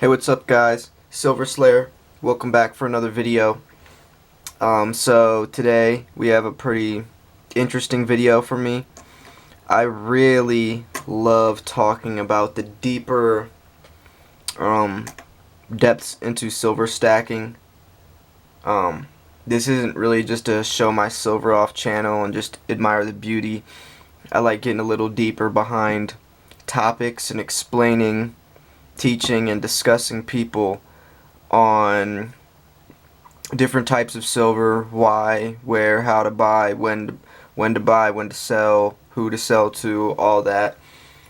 Hey, what's up guys? Silver Slayer. Welcome back for another video. So today we have a pretty interesting video for me. I really love talking about the deeper depths into silver stacking. This isn't really just to show my silver off channel and just admire the beauty. I like getting a little deeper behind topics and explaining, teaching and discussing people on different types of silver, why, where, how to buy, when to buy, when to sell, who to sell to, all that.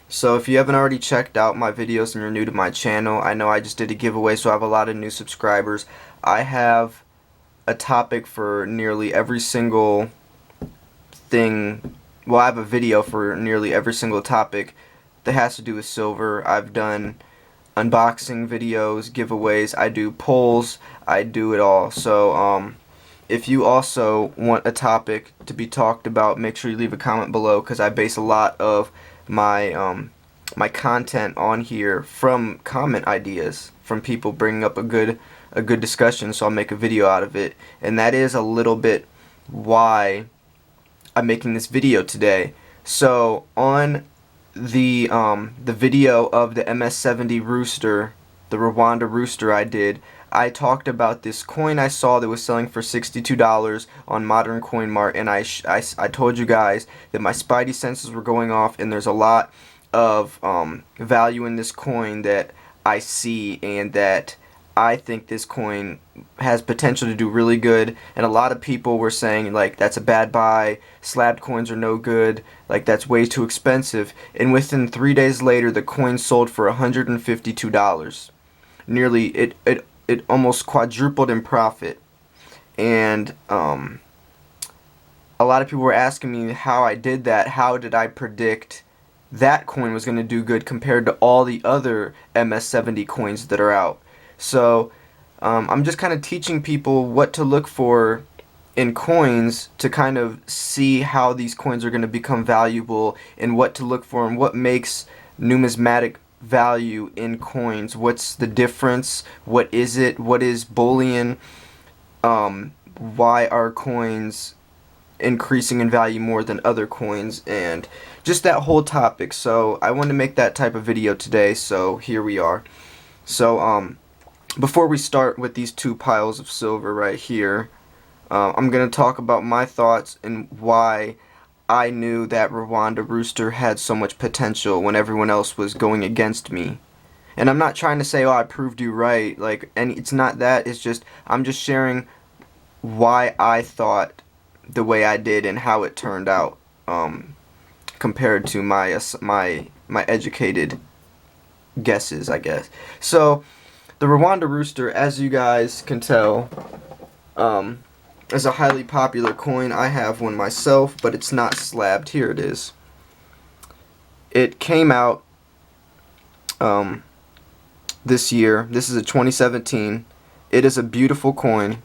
So if you haven't already checked out my videos and you're new to my channel, I know I just did a giveaway, so I have a lot of new subscribers. I have a topic for nearly every single thing. Well, I have a video for nearly every single topic that has to do with silver. I've done unboxing videos, giveaways, I do polls, I do it all. So if you also want a topic to be talked about, make sure you leave a comment below, because I base a lot of my my content on here from comment ideas from people bringing up a good discussion, so I'll make a video out of it. And that is a little bit why I'm making this video today. So on the video of the MS70 rooster, the Rwanda rooster I talked about this coin I saw that was selling for $62 on Modern Coin Mart, and I told you guys that my spidey senses were going off, and there's a lot of value in this coin that I see, and that I think this coin has potential to do really good. And a lot of people were saying, like, that's a bad buy, slab coins are no good, like, that's way too expensive. And within 3 days later, the coin sold for $152. Nearly, it almost quadrupled in profit. And a lot of people were asking me how I did that. How did I predict that coin was going to do good compared to all the other MS70 coins that are out? So I'm just kind of teaching people what to look for in coins to kind of see how these coins are going to become valuable, and what to look for and what makes numismatic value in coins. What's the difference? What is it? What is bullion? Why are coins increasing in value more than other coins? And just that whole topic. So I wanted to make that type of video today, so here we are. So before we start with these two piles of silver right here, I'm going to talk about my thoughts and why I knew that Rwanda rooster had so much potential when everyone else was going against me. And I'm not trying to say, oh, I proved you right, like, and it's not that. It's just, I'm just sharing why I thought the way I did and how it turned out, compared to my educated guesses, I guess. So the Rwanda rooster, as you guys can tell, is a highly popular coin. I have one myself, but it's not slabbed. Here it is. It came out this year. This is a 2017. It is a beautiful coin.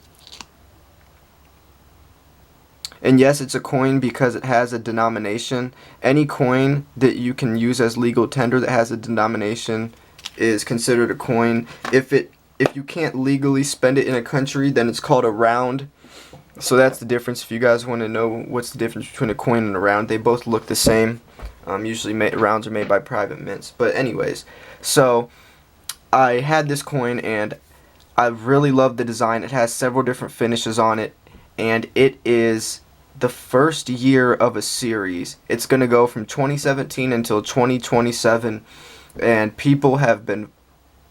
And yes, it's a coin because it has a denomination. Any coin that you can use as legal tender that has a denomination is considered a coin. If you can't legally spend it in a country, then it's called a round. So that's the difference. If you guys want to know what's the difference between a coin and a round, they both look the same. Usually rounds are made by private mints. But anyways, so I had this coin and I really love the design. It has several different finishes on it, and it is the first year of a series. It's going to go from 2017 until 2027, and people have been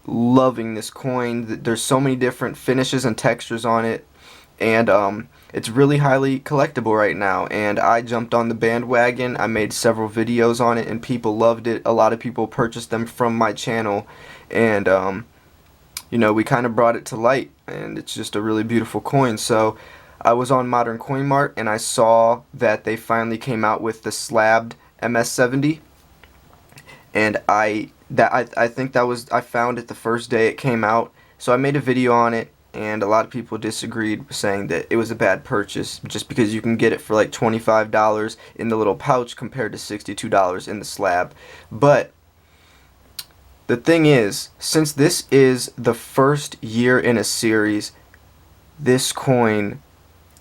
loving this coin. There's so many different finishes and textures on it, and it's really highly collectible right now. And I jumped on the bandwagon. I made several videos on it, and people loved it. A lot of people purchased them from my channel, and you know, we kind of brought it to light, and it's just a really beautiful coin. So I was on Modern Coin Mart, and I saw that they finally came out with the slabbed MS70, and I think that was, I found it the first day it came out. So I made a video on it, and a lot of people disagreed, saying that it was a bad purchase just because you can get it for like $25 in the little pouch compared to $62 in the slab. But the thing is, since this is the first year in a series, this coin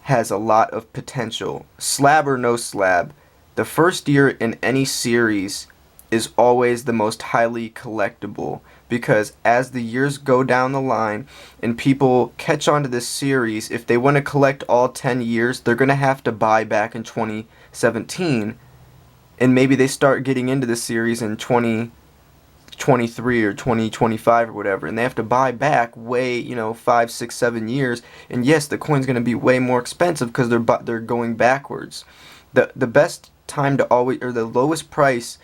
has a lot of potential. Slab or no slab, the first year in any series is always the most highly collectible, because as the years go down the line and people catch on to this series, if they want to collect all 10 years, they're going to have to buy back in 2017, and maybe they start getting into the series in 2023 or 2025 or whatever, and they have to buy back way, 5, 6, 7 years, and yes, the coin's going to be way more expensive because they're going backwards. The best time to always, or the lowest price,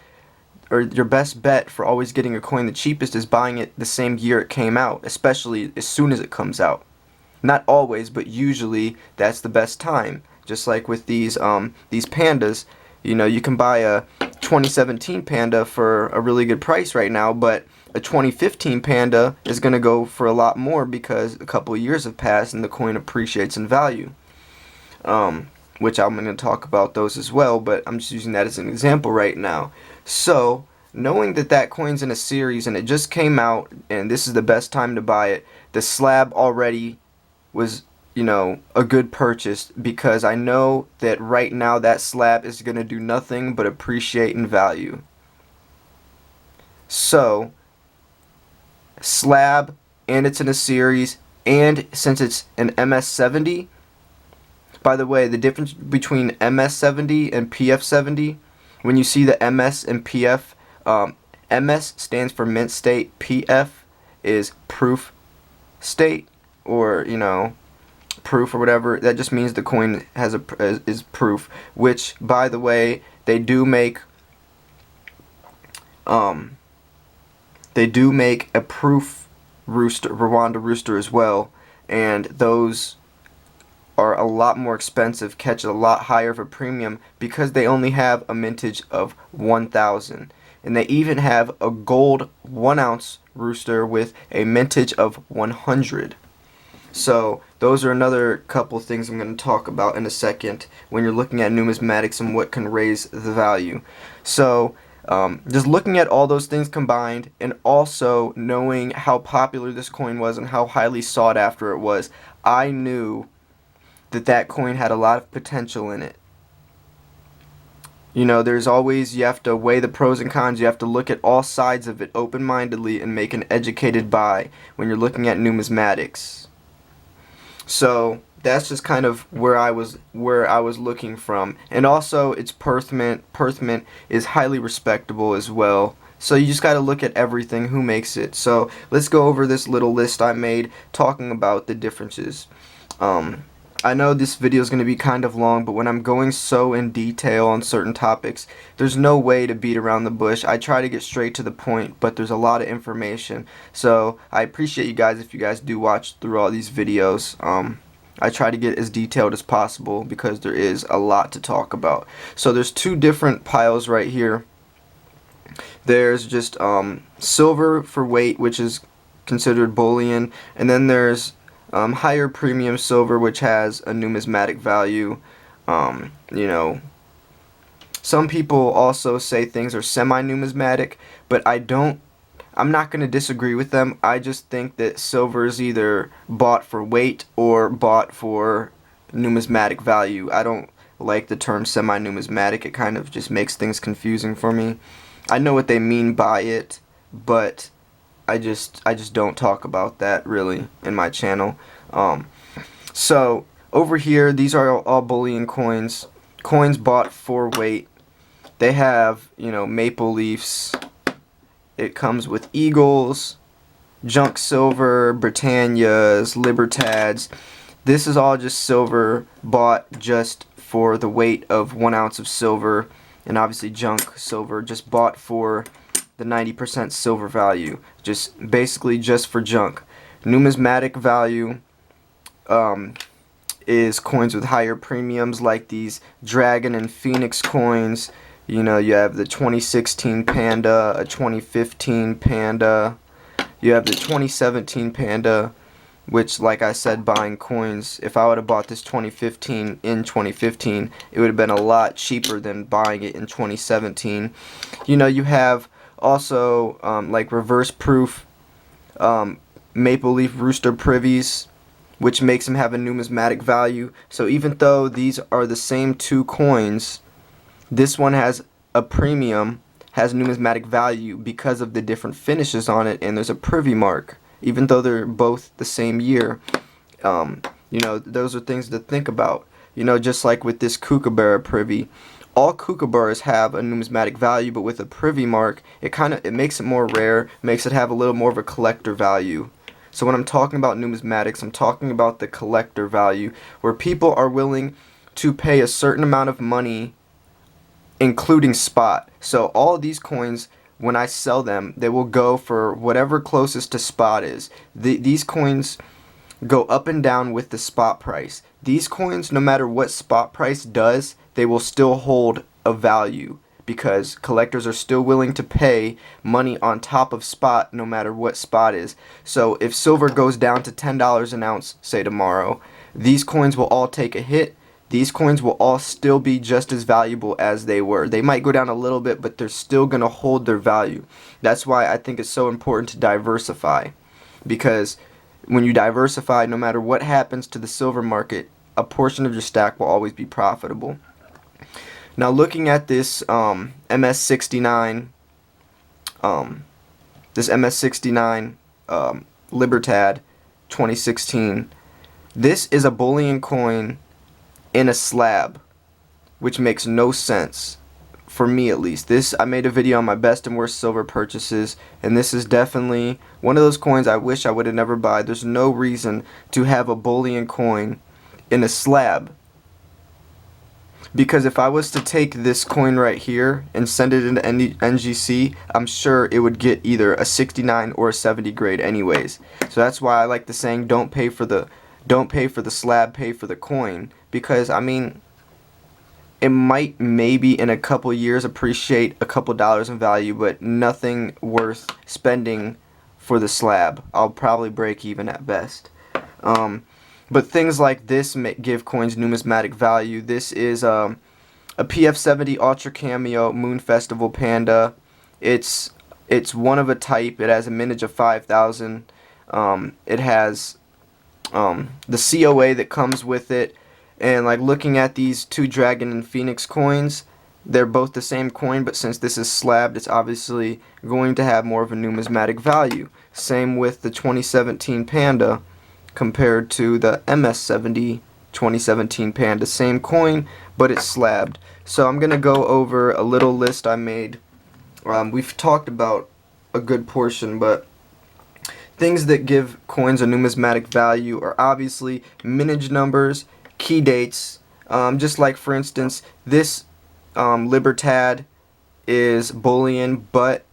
or your best bet for always getting a coin the cheapest, is buying it the same year it came out, especially as soon as it comes out. Not always, but usually that's the best time. Just like with these pandas, you can buy a 2017 panda for a really good price right now, but a 2015 panda is going to go for a lot more because a couple of years have passed and the coin appreciates in value. Which I'm going to talk about those as well, but I'm just using that as an example right now. So, knowing that coin's in a series and it just came out and this is the best time to buy it, the slab already was, a good purchase, because I know that right now that slab is going to do nothing but appreciate in value. So, slab, and it's in a series, and since it's an MS70, by the way, the difference between MS70 and PF70, when you see the MS and PF, MS stands for mint state, PF is proof state, or, proof or whatever. That just means the coin is proof, which, by the way, they do make a proof rooster, Rwanda rooster as well, and those are a lot more expensive, catch a lot higher of a premium, because they only have a mintage of 1,000. And they even have a gold 1 ounce rooster with a mintage of 100. So those are another couple things I'm going to talk about in a second when you're looking at numismatics and what can raise the value. So just looking at all those things combined, and also knowing how popular this coin was and how highly sought after it was, I knew that coin had a lot of potential in it. There's always, you have to weigh the pros and cons, you have to look at all sides of it open-mindedly and make an educated buy when you're looking at numismatics. So that's just kind of where I was looking from. And also, it's Perth mint. Perth mint is highly respectable as well. So you just got to look at everything, who makes it. So let's go over this little list I made talking about the differences. I know this video is going to be kind of long, but when I'm going so in detail on certain topics, there's no way to beat around the bush. I try to get straight to the point, but there's a lot of information. So I appreciate you guys if you guys do watch through all these videos. I try to get as detailed as possible because there is a lot to talk about. So there's two different piles right here. There's just silver for weight, which is considered bullion, and then there's higher premium silver, which has a numismatic value. Some people also say things are semi-numismatic, but I'm not going to disagree with them. I just think that silver is either bought for weight or bought for numismatic value. I don't like the term semi-numismatic. It kind of just makes things confusing for me. I know what they mean by it, but I just don't talk about that really in my channel. So over here, these are all bullion coins. Coins bought for weight. They have, maple leafs. It comes with eagles, junk silver, Britannias, Libertads. This is all just silver bought just for the weight of 1 ounce of silver, and obviously junk silver just bought for the 90% silver value, just basically just for junk. Numismatic value is coins with higher premiums, like these dragon and phoenix coins. You have the 2016 panda, a 2015 panda, you have the 2017 panda, which, like I said, buying coins, if I would have bought this 2015 in 2015, it would have been a lot cheaper than buying it in 2017. You have also like reverse proof maple leaf rooster privies, which makes them have a numismatic value. So even though these are the same two coins, this one has a premium, has numismatic value because of the different finishes on it, and there's a privy mark, even though they're both the same year. You know, those are things to think about. You know, just like with this kookaburra privy, all kookaburras have a numismatic value, but with a privy mark, it makes it more rare, makes it have a little more of a collector value. So when I'm talking about numismatics, I'm talking about the collector value, where people are willing to pay a certain amount of money, including spot. So all of these coins, when I sell them, they will go for whatever closest to spot is. These coins go up and down with the spot price. These coins, no matter what spot price does, they will still hold a value, because collectors are still willing to pay money on top of spot no matter what spot is. So if silver goes down to $10 an ounce, say tomorrow, these coins will all take a hit. These coins will all still be just as valuable as they were. They might go down a little bit, but they're still going to hold their value. That's why I think it's so important to diversify, because when you diversify, no matter what happens to the silver market, a portion of your stack will always be profitable. Now looking at this MS69, Libertad 2016, this is a bullion coin in a slab, which makes no sense, for me at least. I made a video on my best and worst silver purchases, and this is definitely one of those coins I wish I would have never bought. There's no reason to have a bullion coin in a slab, because if I was to take this coin right here and send it into NGC, I'm sure it would get either a 69 or a 70 grade anyways. So that's why I like the saying, don't pay for the slab, pay for the coin, because I mean, it might maybe in a couple years appreciate a couple dollars in value, but nothing worth spending for the slab. I'll probably break even at best. But things like this give coins numismatic value. This is a PF70 Ultra Cameo Moon Festival Panda. It's one of a type. It has a mintage of 5,000. It has the COA that comes with it. And like looking at these two Dragon and Phoenix coins, they're both the same coin, but since this is slabbed, it's obviously going to have more of a numismatic value. Same with the 2017 Panda compared to the MS70 2017 Panda. Same coin, but it's slabbed. So I'm going to go over a little list I made. We've talked about a good portion, but things that give coins a numismatic value are obviously mintage numbers, key dates. Just like, for instance, this Libertad is bullion, but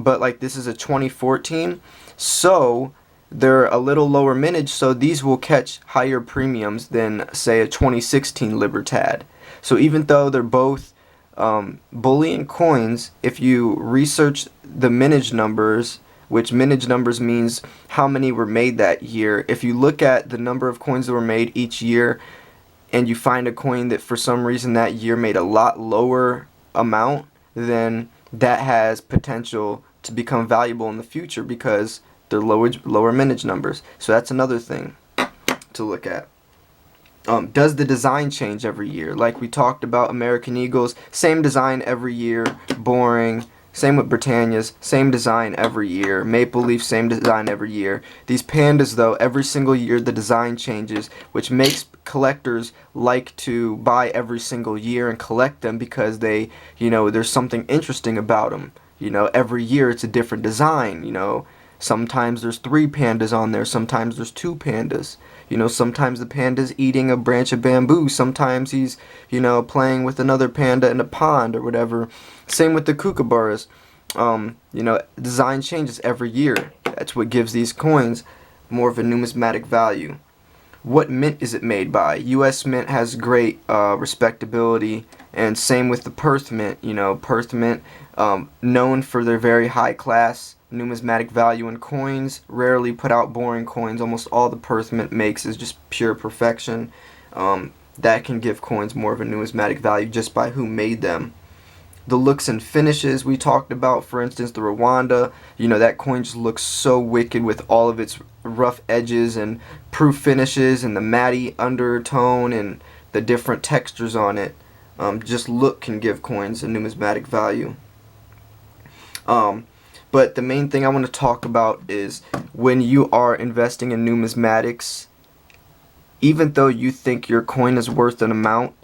like this is a 2014, so they're a little lower mintage, so these will catch higher premiums than, say, a 2016 Libertad. So even though they're both bullion coins, if you research the mintage numbers, which mintage numbers means how many were made that year, if you look at the number of coins that were made each year and you find a coin that for some reason that year made a lot lower amount, then that has potential to become valuable in the future because they're lower mintage numbers. So that's another thing to look at. Does the design change every year? Like we talked about American Eagles, same design every year, boring. Same with Britannias, same design every year. Maple Leaf, same design every year. These pandas, though, every single year the design changes, which makes collectors like to buy every single year and collect them because they, there's something interesting about them. Every year it's a different design, Sometimes there's 3 pandas on there, sometimes there's 2 pandas. Sometimes the panda's eating a branch of bamboo, sometimes he's, playing with another panda in a pond or whatever. Same with the kookaburras. Design changes every year. That's what gives these coins more of a numismatic value. What mint is it made by? U.S. Mint has great respectability, and same with the Perth Mint. Perth Mint, known for their very high class numismatic value in coins, rarely put out boring coins. Almost all the Perth Mint makes is just pure perfection. That can give coins more of a numismatic value just by who made them. the looks and finishes we talked about. For instance, the Rwanda, you know, that coin just looks so wicked with all of its rough edges and proof finishes and the matty undertone and the different textures on it. Just look can give coins a numismatic value. But the main thing I want to talk about is when you are investing in numismatics, even though you think your coin is worth an amount,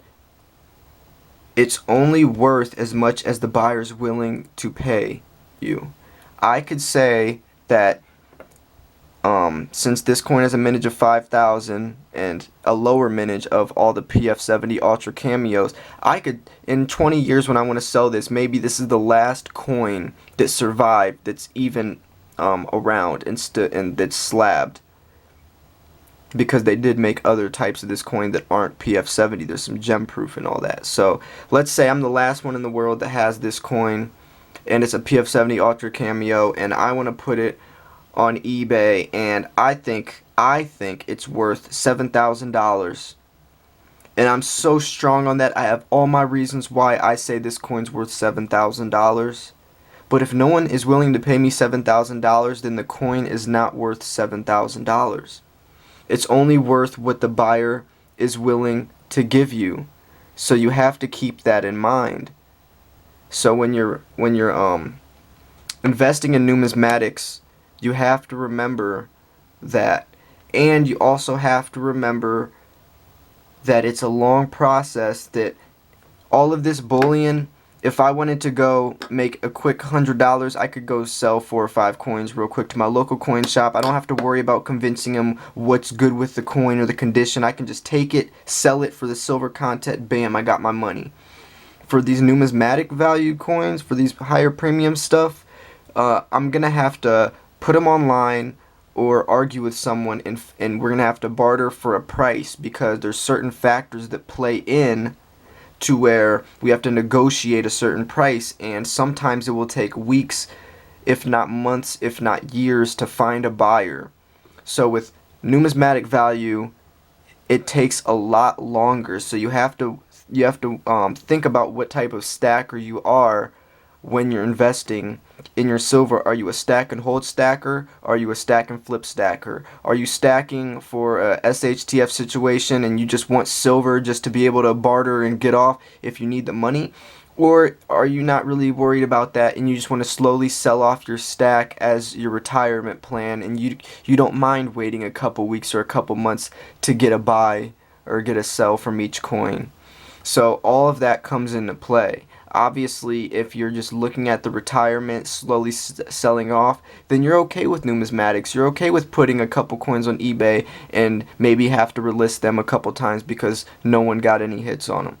it's only worth as much as the buyer is willing to pay you. I could say that since this coin has a mintage of 5,000 and a lower mintage of all the PF70 Ultra Cameos, I could, in 20 years when I want to sell this, maybe this is the last coin that survived that's even around and that's slabbed. Because they did make other types of this coin that aren't PF70. There's some gem proof and all that. So let's say I'm the last one in the world that has this coin and it's a PF70 Ultra Cameo and I want to put it on eBay and I think it's worth $7,000. And I'm so strong on that. I have all my reasons why I say this coin's worth $7,000. But if no one is willing to pay me $7,000, then the coin is not worth $7,000. It's only worth what the buyer is willing to give you. So you have to keep that in mind. So when you're investing in numismatics, you have to remember that. And you also have to remember that it's a long process, that all of this bullion, if I wanted to go make a quick $100, I could go sell 4 or 5 coins real quick to my local coin shop. I don't have to worry about convincing them what's good with the coin or the condition. I can just take it, sell it for the silver content, bam, I got my money. For these numismatic valued coins, for these higher premium stuff, I'm going to have to put them online or argue with someone, and we're going to have to barter for a price because there's certain factors that play in to where we have to negotiate a certain price, and sometimes it will take weeks, if not months, if not years, to find a buyer. So with numismatic value, it takes a lot longer. So you have to think about what type of stacker you are when you're investing in your silver. Are you a stack and hold stacker? Are you a stack and flip stacker? Are you stacking for a SHTF situation and you just want silver just to be able to barter and get off if you need the money? Or are you not really worried about that and you just want to slowly sell off your stack as your retirement plan, and you don't mind waiting a couple weeks or a couple months to get a buy or get a sell from each coin? So all of that comes into play. Obviously, if you're just looking at the retirement, slowly selling off, then you're okay with numismatics. You're okay with putting a couple coins on eBay and maybe have to relist them a couple times because no one got any hits on them.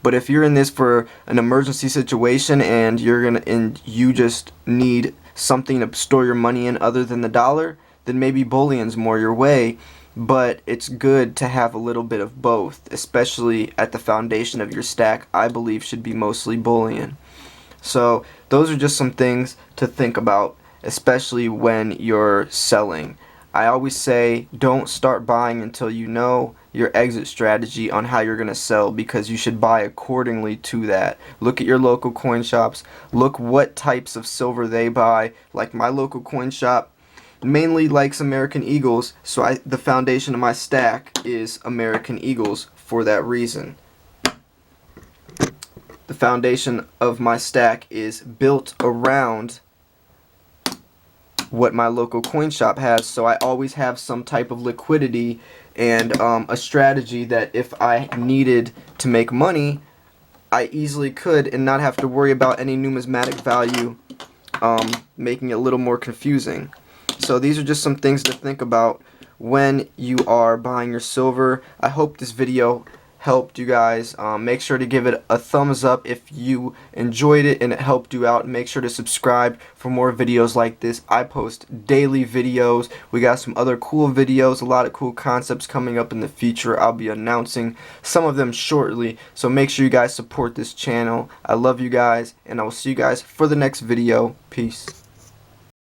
But if you're in this for an emergency situation and you just need something to store your money in other than the dollar, then maybe bullion's more your way. But it's good to have a little bit of both, especially at the foundation of your stack. I believe should be mostly bullion. So those are just some things to think about, especially when you're selling. I always say don't start buying until you know your exit strategy on how you're going to sell, because you should buy accordingly to that. Look at your local coin shops. Look what types of silver they buy. Like my local coin shop mainly likes American Eagles, so the foundation of my stack is American Eagles for that reason. The foundation of my stack is built around what my local coin shop has, so I always have some type of liquidity and a strategy that if I needed to make money, I easily could and not have to worry about any numismatic value making it a little more confusing. So these are just some things to think about when you are buying your silver. I hope this video helped you guys. Make sure to give it a thumbs up if you enjoyed it and it helped you out. Make sure to subscribe for more videos like this. I post daily videos. We got some other cool videos, a lot of cool concepts coming up in the future. I'll be announcing some of them shortly, so make sure you guys support this channel. I love you guys, and I will see you guys for the next video. Peace.